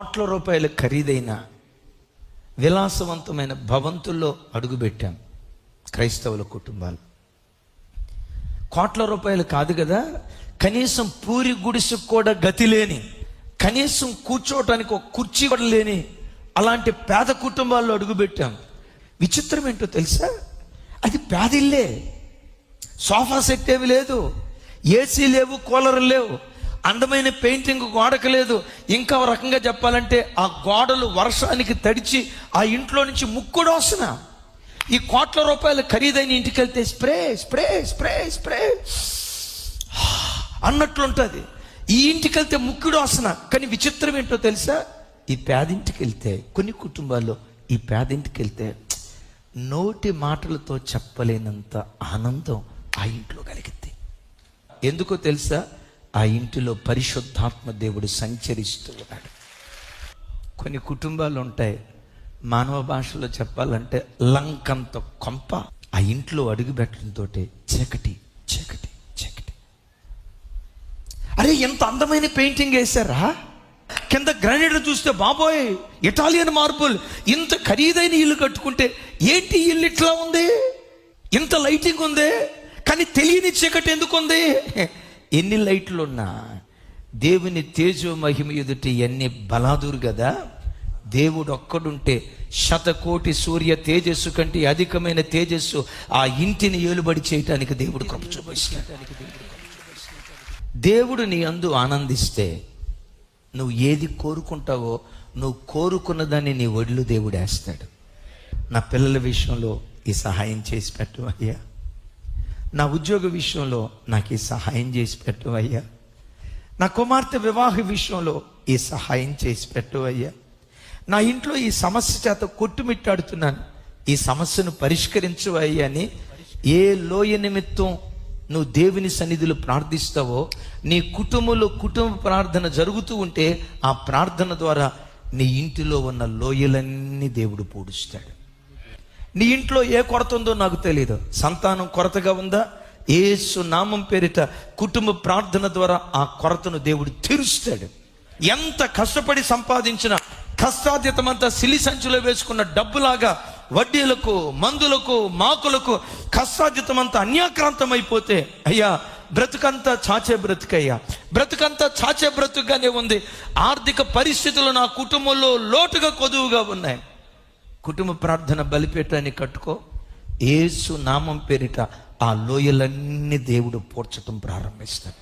కోట్ల రూపాయల ఖరీదైన విలాసవంతమైన భవంతుల్లో అడుగుపెట్టాం క్రైస్తవుల కుటుంబాలు. కోట్ల రూపాయలు కాదు కదా, కనీసం పూరి గుడిసెకు కూడా గతి లేని, కనీసం కూర్చోవటానికి ఒక కుర్చీ కూడా లేని అలాంటి పేద కుటుంబాల్లో అడుగుపెట్టాం. విచిత్రం ఏంటో తెలుసా, అది పేదిల్లే. సోఫా సెట్ ఏమి లేదు, ఏసీ లేవు, కూలర్ లేవు, అందమైన పెయింటింగ్ గోడకు లేదు. ఇంకా ఒక రకంగా చెప్పాలంటే ఆ గోడలు వర్షానికి తడిచి ఆ ఇంట్లో నుంచి ముక్కుడు వస్తున్నా. ఈ కోట్ల రూపాయలు ఖరీదైన ఇంటికి వెళ్తే స్ప్రే స్ప్రే స్ప్రే స్ప్రే అన్నట్లుంటుంది. ఈ ఇంటికి వెళ్తే ముక్కుడు వస్తున్నా. కానీ విచిత్రం ఏంటో తెలుసా, ఈ పేదింటికి వెళ్తే, కొన్ని కుటుంబాల్లో ఈ పేదింటికి వెళ్తే నోటి మాటలతో చెప్పలేనంత ఆనందం ఆ ఇంట్లో కలిగింది. ఎందుకో తెలుసా, ఆ ఇంటిలో పరిశుద్ధాత్మ దేవుడు సంచరిస్తూ ఉన్నాడు. కొన్ని కుటుంబాలు ఉంటాయి, మానవ భాషలో చెప్పాలంటే లంకంత కొంప. ఆ ఇంట్లో అడుగు పెట్టడంతో చీకటి చీకటి చీకటి. అరే ఎంత అందమైన పెయింటింగ్ వేశారా, కింద గ్రానైట్లు చూస్తే బాబోయ్ ఇటాలియన్ మార్బుల్. ఇంత ఖరీదైన ఇల్లు కట్టుకుంటే ఏంటి ఇల్లు ఇట్లా ఉంది, ఇంత లైటింగ్ ఉంది, కానీ తెలియని చీకటి ఎందుకు ఉంది? ఎన్ని లైట్లు ఉన్నా దేవుని తేజో మహిమ ఎదుటి ఎన్ని బలాదురు కదా. దేవుడు ఒక్కడుంటే 100,000,000 సూర్య తేజస్సు కంటే అధికమైన తేజస్సు ఆ ఇంటిని ఏలుబడి చేయటానికి దేవుడు కృప చూపిస్తాడు. దేవుడు నీ అందు ఆనందిస్తే నువ్వు ఏది కోరుకుంటావో, నువ్వు కోరుకున్న దాన్ని నీ ఒడిలో దేవుడు వేస్తాడు. నా పిల్లల విషయంలో ఈ సహాయం చేసి పెట్టు అయ్యా, నా ఉద్యోగ విషయంలో నాకు ఈ సహాయం చేసి పెట్టు అయ్యా, నా కుమార్తె వివాహ విషయంలో ఈ సహాయం చేసి పెట్టు అయ్యా, నా ఇంట్లో ఈ సమస్య చేత కొట్టుమిట్టాడుతున్నాను, ఈ సమస్యను పరిష్కరించు అయ్యా అని ఏ లోయ నిమిత్తం నువ్వు దేవుని సన్నిధిలో ప్రార్థిస్తావో, నీ కుటుంబంలో కుటుంబ ప్రార్థన జరుగుతూ ఉంటే ఆ ప్రార్థన ద్వారా నీ ఇంటిలో ఉన్న లోయలన్నీ దేవుడు పూడుస్తాడు. నీ ఇంట్లో ఏ కొరత ఉందో నాకు తెలియదు, సంతానం కొరతగా ఉందా, యేసు నామం పేరిట కుటుంబ ప్రార్థన ద్వారా ఆ కొరతను దేవుడు తీరుస్తాడు. ఎంత కష్టపడి సంపాదించిన కష్టాతీతమంతా సిలి సంచిలో వేసుకున్న డబ్బులాగా వడ్డీలకు, మందులకు, మాకులకు కష్టాతీతమంతా అన్యాక్రాంతం అయిపోతే, అయ్యా బ్రతుకంతా చాచే బ్రతుకయ్యా, బ్రతుకంతా చాచే బ్రతుకుగానే ఉంది. ఆర్థిక పరిస్థితులు నా కుటుంబంలో లోటుగా కొదువుగా ఉన్నాయి. కుటుంబ ప్రార్థన బలిపీఠాన్ని కట్టుకో, యేసు నామం పేరిట ఆ లోయలన్నీ దేవుడు పూడ్చటం ప్రారంభిస్తాడు.